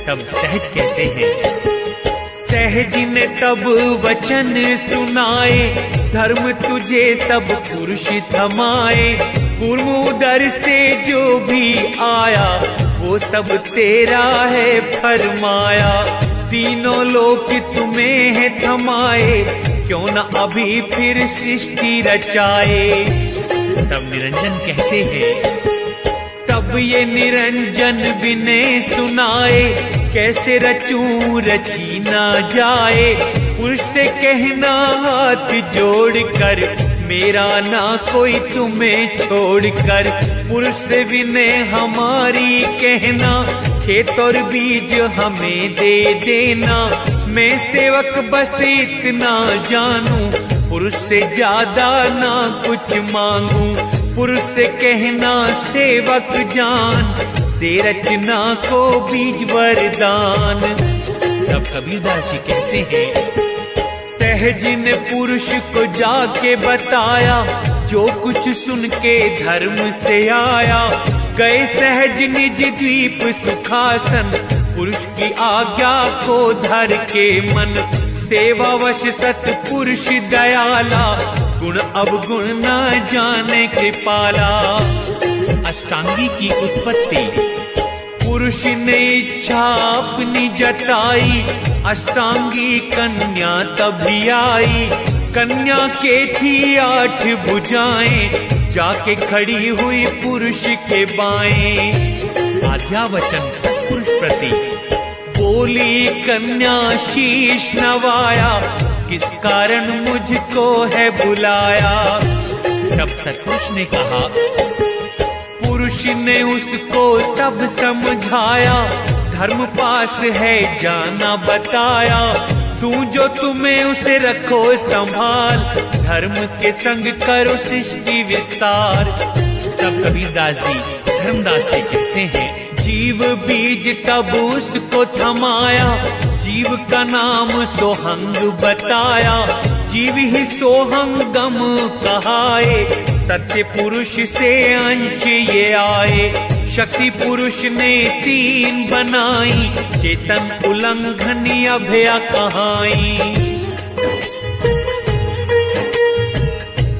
तब सहज कहते हैं, सहज ने तब वचन सुनाए, धर्म तुझे सब पुरुष थमाए। पूर्व उदर से जो भी आया, वो सब तेरा है फरमाया। तीनों लोक तुम्हें है थमाए, क्यों न अभी फिर सृष्टि रचाए। तब निरंजन कहते हैं, तब ये निरंजन विनय सुनाए, कैसे रचूं रची ना जाए। पुरुष से कहना हाथ जोड़कर, मेरा ना कोई तुम्हें छोड़कर। पुरुष से विनय हमारी कहना, खेत और बीज हमें दे देना। मैं सेवक बस इतना जानूं, पुरुष से ज्यादा ना कुछ मांगूं। पुरुष से कहना सेवक जान, दे रचना को बीज वरदान। तब कबीरदास जी कहते हैं, सहज ने पुरुष को जाके बताया, जो कुछ सुन के धर्म से आया। गए सहज निज द्वीप सुखासन, पुरुष की आज्ञा को धर के मन। सेवावश सतपुरुष दयाला, गुण अवगुण न जाने कृपाला। अष्टांगी की उत्पत्ति, पुरुष ने इच्छा अपनी जताई, अष्टांगी कन्या तभी आई। कन्या के थी 8 भुजाएं, जाके खड़ी हुई पुरुष के बाएं। आद्यावचन सत्पुरुष प्रति, बोली कन्या शीश नवाया, किस कारण मुझको है बुलाया। तब सत्पुरुष ने कहा, पुरुष ने उसको सब समझाया, धर्म पास है जाना बताया। तू जो तुम्हें उसे रखो संभाल, धर्म के संग करो सृष्टि विस्तार। तब कबीरदास जी धर्मदास से कहते हैं, जीव बीज तब उसको थमाया, जीव का नाम सोहंग बताया। जीव ही सोहंगम कहाए, सत्य पुरुष से अंश ये आए। शक्ति पुरुष ने 3 बनाई, चेतन उल्लंघन अभया कहाई।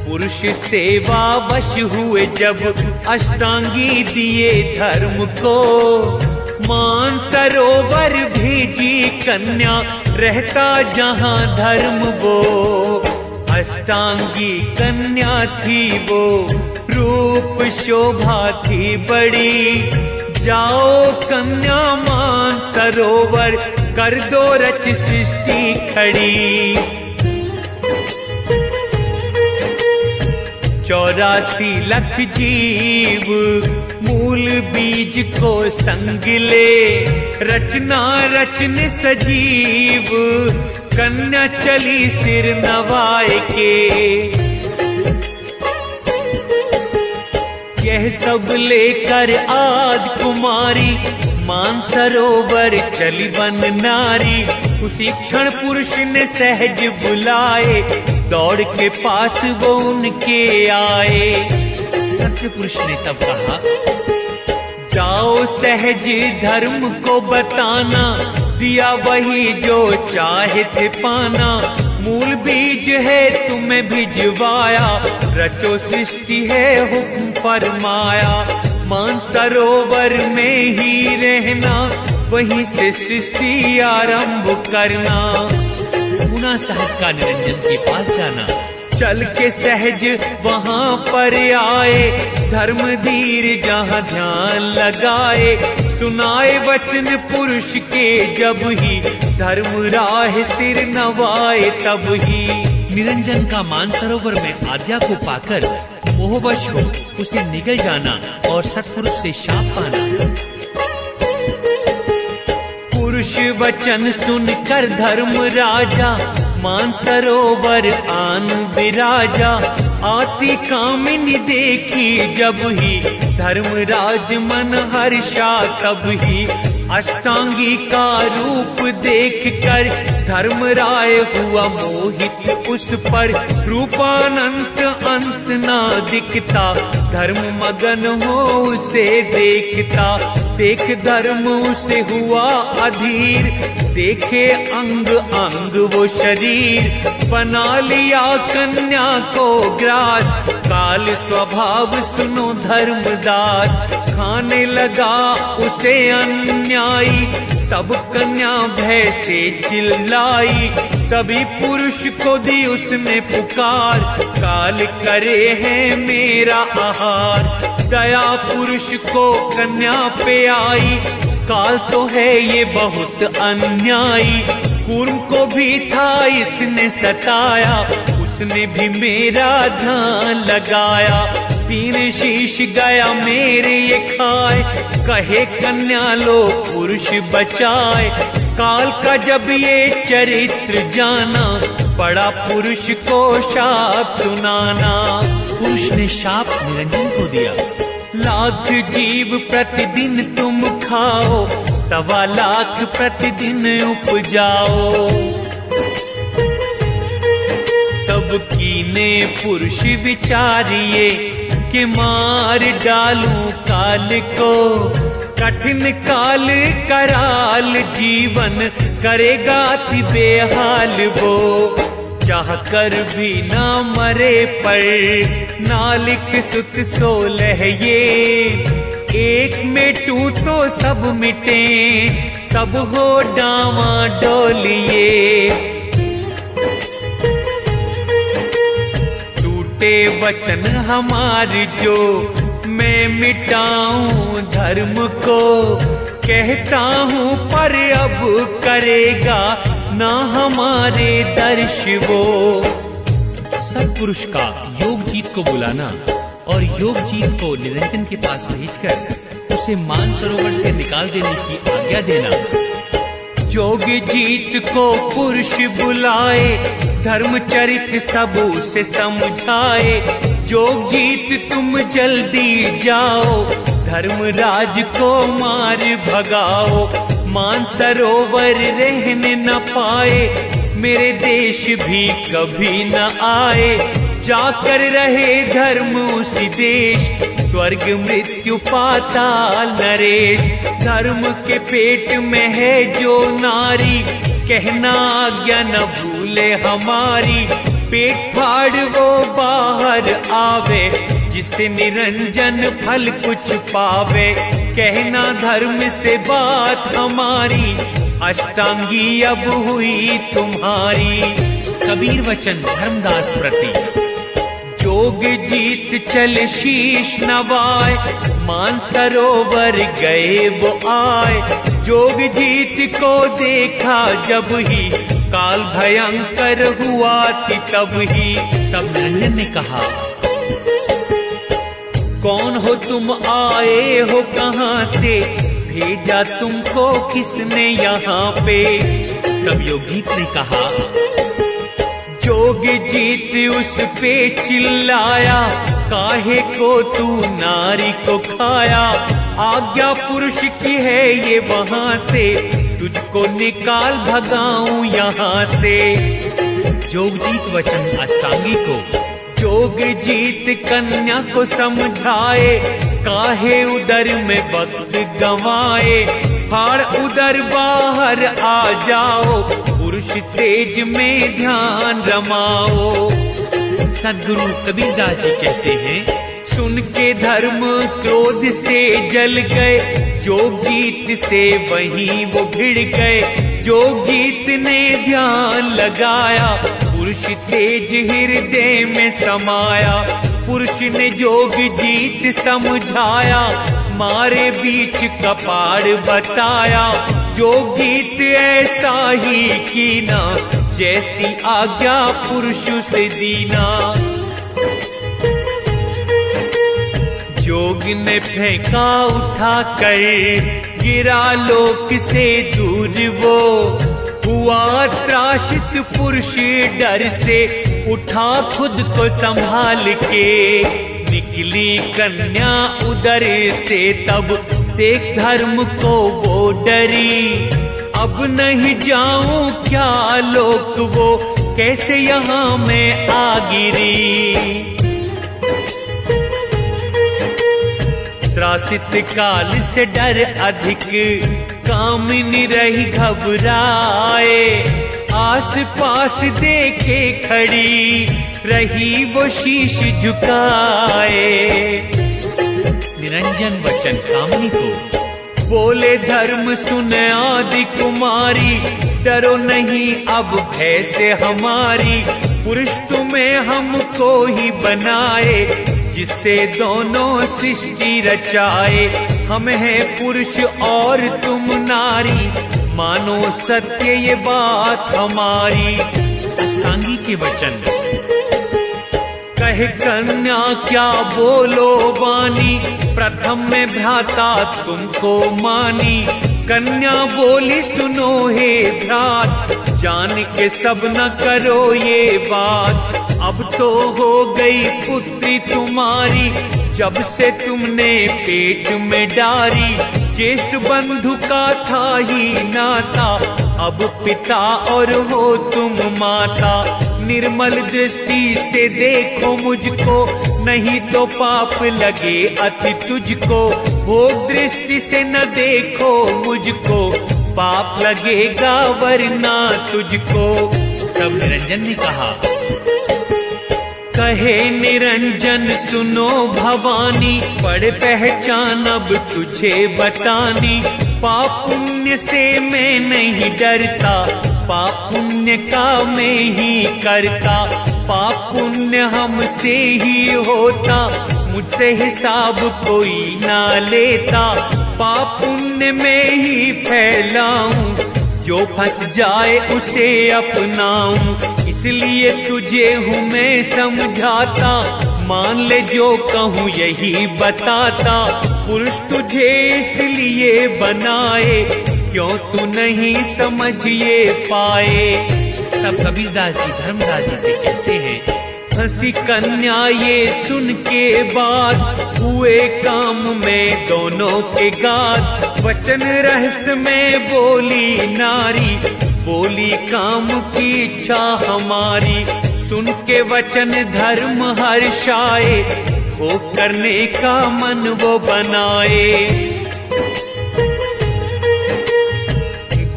पुरुष सेवा वश हुए जब, अष्टांगी दिए धर्म को। मानसरोवर भेजी कन्या, रहता जहां धर्म वो। अष्टांगी कन्या थी वो, रूप शोभा थी बड़ी। जाओ कन्या मानसरोवर, कर दो रच सृष्टि खड़ी। 84 लाख जीव मूल बीज को संग ले, रचना रचन सजीव। कन्या चली सिर नवाए के, यह सब लेकर आद कुमारी। मानसरोवर चली बन नारी, उसी क्षण पुरुष ने सहज बुलाए। दौड़ के पास वो उनके आए। सत्य पुरुष ने तब कहा, जाओ सहज धर्म को बताना। दिया वही जो चाहे थे पाना। मूल बीज है तुम्हें भिजवाया, रचो सृष्टि है हुक्म फरमाया। मानसरोवर में ही रहना, वहीं से सृष्टि आरंभ करना। पुनः सहज का निरंजन के पास जाना, चल के सहज वहां पर आए। धर्म धीर जहां ध्यान लगाए, सुनाए वचन पुरुष के जब ही। धर्म राह सिर नवाए तब ही। निरंजन का मानसरोवर में आद्या को पाकर मोहवश हो उसे निगल जाना और सत्पुरुष से शाप पाना। पुरुष वचन सुनकर धर्म राजा, मानसरोवर आन विराजा। आती कामिनी देखी जब ही, धर्मराज मन हर्षा तब ही। अष्टांगी का रूप देख कर धर्मराय हुआ मोहित उस पर। रूपानंत अंत ना दिखता, धर्म मगन हो उसे देखता। देख धर्म उसे हुआ अधीर, देखे अंग अंग वो शरीर। बना लिया कन्या को ग्रास, काल स्वभाव सुनो धर्मदास। खाने लगा उसे अन्यायी, तब कन्या भय से चिल्लाई। तभी पुरुष को दी उसने पुकार, काल करे है मेरा आहार। दया पुरुष को कन्या पे आई, काल तो है ये बहुत अन्यायी। कूर्म को भी था इसने सताया, उसने भी मेरा ध्यान लगाया। 3 शीश गया मेरे ये खाए, कहे कन्या लो पुरुष बचाए। काल का जब ये चरित्र जाना, पड़ा पुरुष को शाप सुनाना। पुरुष ने शाप निरंजन को दिया। लाख जीव प्रतिदिन तुम खाओ, 1.25 लाख प्रतिदिन उपजाओ। तब कीने पुरुष विचारिए, कि मार डालूं काल को। कठिन काल कराल जीवन, करेगा अति बेहाल वो। चाह कर भी ना मरे पर, नालिक सुत 16 ये। एक में टू तो सब मिटे, सब हो डावाडोल ये। टूटे वचन हमारे जो, मैं मिटाऊं धर्म को। कहता हूँ पर अब करेगा ना हमारे दर्श वो। सत्पुरुष का योग जीत को बुलाना और योग जीत को निरंजन के पास भेजकर उसे मानसरोवर से निकाल देने की आज्ञा देना। जोग जीत को पुरुष बुलाए, धर्मचरित सब उसे समझाए। जोग जीत तुम जल्दी जाओ, धर्मराज को मार भगाओ। मानसरोवर रहने न पाए, मेरे देश भी कभी न आए। जाकर रहे धर्म उसी देश, स्वर्ग मृत्यु पाताल नरेश। धर्म के पेट में है जो नारी, कहना आज्ञा न भूले हमारी। पेट फाड़ वो बाहर आवे, जिससे निरंजन फल कुछ पावे। कहना धर्म से बात हमारी, अष्टांगी अब हुई तुम्हारी। कबीर वचन धर्मदास प्रति। जोग जीत चल शीश नवाए, मानसरोवर गए वो आए। जोग जीत को देखा जब ही, काल भयंकर हुआ थी तब ही। तब निरंजन ने कहा, कौन हो तुम, आए हो कहाँ से? भेजा तुमको किसने यहाँ पे? तब योगजीत ने कहा, जोग जीत उस पे चिल्लाया, काहे को तू नारी को खाया? आज्ञा पुरुष की है ये वहाँ से, तुझको निकाल भगाऊं यहाँ से। जोगजीत वचन अष्टांगी को। जोग जीत कन्या को समझाए, काहे उदर में वक्त गंवाए। फाड़ उदर बाहर आ जाओ, पुरुष तेज में ध्यान रमाओ। सद्गुरु कबीरदास जी कहते हैं, सुन के धर्म क्रोध से जल गए, जोग जीत से वहीं वो भिड़ गए। जोग जीत ने ध्यान लगाया, पुरुष तेज हृदय में समाया। पुरुष ने जोग जीत समझाया, मारे बीच कपाड़ बताया। जोग जीत ऐसा ही कीना, जैसी आज्ञा पुरुष से दीना। जोग ने फेंका उठा कर, गिरा लोक से दूर वो। हुआ त्रासित पुरुष डर से, उठा खुद को संभाल के। निकली कन्या उदर से तब, देख धर्म को वो डरी। अब नहीं जाऊं क्या लोक वो, कैसे यहाँ मैं आ गिरी। त्रासित काल से डर अधिक, कामिनी रही घबराए, आस पास देखे खड़ी रही वो शीश झुकाए। निरंजन वचन कामिनी को बोले धर्म सुन आदि कुमारी, डरो नहीं अब भय से हमारी, पुरुष तुम्हें हमको ही बनाए, जिससे दोनों सृष्टि रचाए। हम हैं पुरुष और तुम नारी, मानो सत्य ये बात हमारी। अष्टांगी के वचन कहे कन्या क्या बोलो वाणी, प्रथम में भ्राता तुमको मानी। कन्या बोली सुनो हे भ्रात, जान के सब न करो ये बात। अब तो हो गई पुत्री तुम्हारी, जब से तुमने पेट में डारी। ज्येष्ठ बंधु का था ही नाता, अब पिता और हो तुम माता। निर्मल दृष्टि से देखो मुझको, नहीं तो पाप लगे अति तुझको। भोग दृष्टि से न देखो मुझको, पाप लगेगा वरना तुझको। तब निरंजन ने कहा, कहे निरंजन सुनो भवानी, पढ़ पहचान अब तुझे बतानी। पाप पुण्य से मैं नहीं डरता, पाप पुण्य का मैं ही करता। पाप पुण्य हमसे ही होता, मुझसे हिसाब कोई ना लेता। पाप पुण्य में ही फैलाऊं, जो फंस जाए उसे अपनाऊं। इसलिए तुझे हूँ मैं समझाता, मान ले जो कहूँ यही बताता। पुरुष तुझे इसलिए बनाए, क्यों तू नहीं समझ ये पाए। तब कबीरदास जी धर्मदास जी से कहते हैं, हंसी कन्या ये सुन के बाद, हुए काम में दोनों के गात। वचन रहस्य में बोली नारी, बोली काम की इच्छा हमारी। सुन के वचन धर्म हर्षाए, हो करने का मन वो बनाए।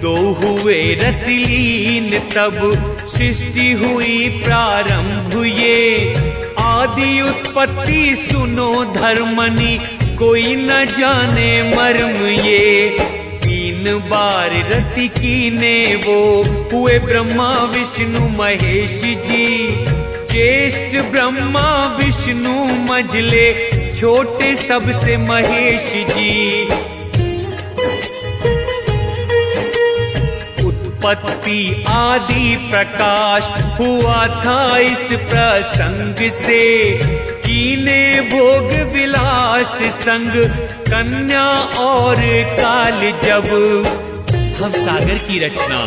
दो हुए रतिलीन तब, सृष्टि हुई प्रारंभ ये। आदि उत्पत्ति सुनो धर्मनी, कोई न जाने मर्म ये। 3 बार रति कीने वो, हुए ब्रह्मा विष्णु महेश जी। ज्येष्ठ ब्रह्मा विष्णु मझले, छोटे सबसे महेश जी। उत्पत्ति आदि प्रकाश हुआ था इस प्रसंग से। कीने भोग विलास संग, कन्या और काल जब। हम सागर की रचना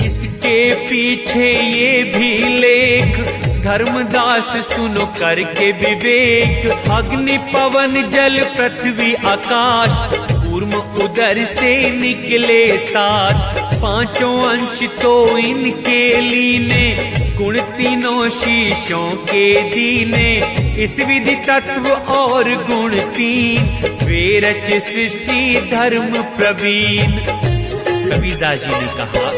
इसके पीछे ये भी लेख, धर्मदास सुनो करके विवेक। अग्नि पवन जल पृथ्वी आकाश, कूर्म उदर से निकले 7। 5 अंश तो इनके लीने, गुण तीनों शीशों के दीने। इस विधि तत्व और गुण 3, वे रच सृष्टि धर्म प्रवीण। कबीरदास जी ने कहा,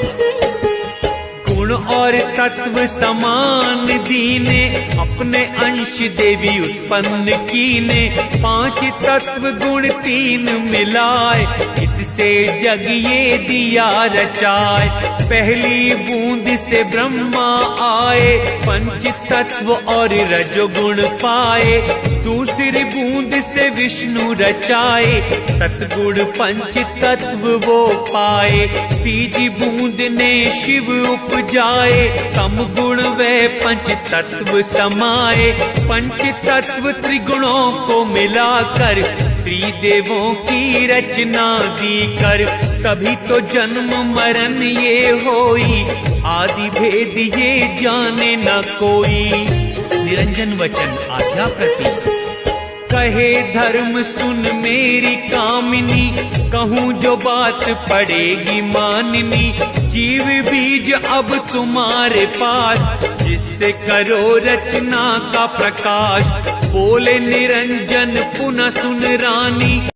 गुण और तत्व समान दीने, अपने अंश देवी उत्पन्न कीने। 5 तत्व गुण 3 मिलाए, इससे जग ये दिया रचाए। पहली बूंद से ब्रह्मा आए, 5 तत्व और रजोगुण पाए। दूसरी बूंद से विष्णु रचाए, सतगुण 5 तत्व वो पाए। तीजी बूंद ने शिव उपजाए, कम गुण वे 5 तत्व समाए। 5 तत्व त्रिगुणों को मिलाकर, त्रिदेवों की रचना दी कर। तभी तो जन्म मरण ये होई, आदि भेद ये जाने न कोई। निरंजन वचन आज्ञा प्रति कहे धर्म सुन मेरी कामिनी, कहूँ जो बात पड़ेगी माननी। जीव बीज अब तुम्हारे पास, जिससे करो रचना का प्रकाश। बोले निरंजन पुनः सुन रानी।